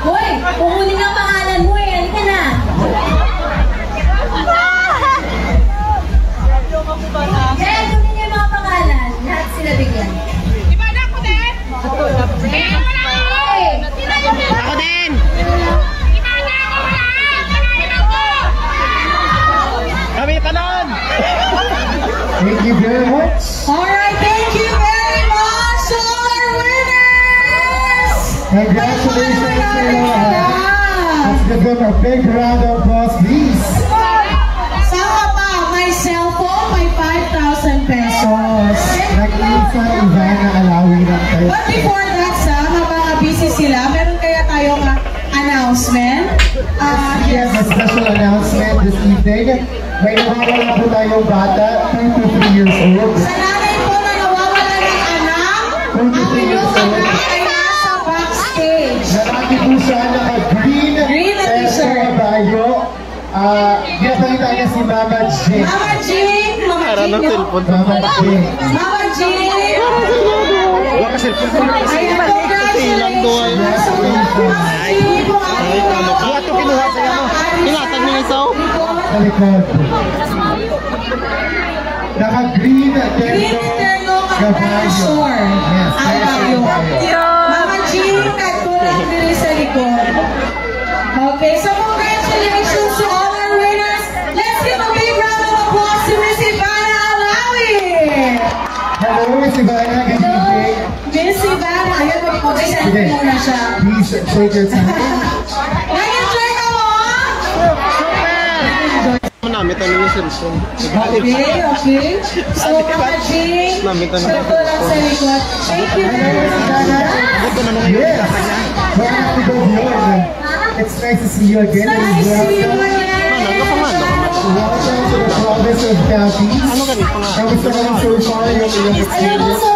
Hoy, kukunin ang pangalan mo eh. Halika na. Kaya kunin niyo yung mga pangalan. Lahat sila bigyan. Ibada ko din! Ako din! Ibada ko lahat! Panahinan ko! Kami kanon! Thank you very much. Alright, thank you very much to all our winners! Congratulations to you all. Let's give them a big round of applause, please. Saka pa, may cellphone, may 5,000 pesos. Nag-iisa Ivana Alawi lang kayo. But before that, habang busy sila, meron kaya tayong announcement? Yes, a special announcement this evening. May nawawala po tayong bata, 2 to 3 years old. Sa nanay po na nawawala ng anak, ang inyong anak ay nasa backstage. Narami po siya naka-green na t-shirt. Bayo. Ginapalita niya si Mama Jing. Mama Jing! Mama Jing! Mama Jing. Mama Jing! Wala ka cellphone ko. Ayan, congratulations! Mama Jing! Kuha ito kinuha sa ano. Pinatag niya isaw. Sa likod. Naka-green Green terno ka shore. Yes. Ang bayo. Mama Jing, katulad nila sa likod. Okay, so congratulations to all our winners. Let's give a big round of applause to Miss Ivana Alawi. Hello, Miss Ivana. Good evening. Miss Ivana, ayan mo, mag-send muna siya. Please take your time. Nag-enjoy ka mo? Namit ano yung cellphone. Okay, okay. So, Mama Jing, katulad sa likod. Thank you very much. Yes. Welcome to the yun. It's nice to see you again. Nice to see you again. Welcome to the province of Cavite. Kamusta naman so far yung iyong Ayan mo, experience? so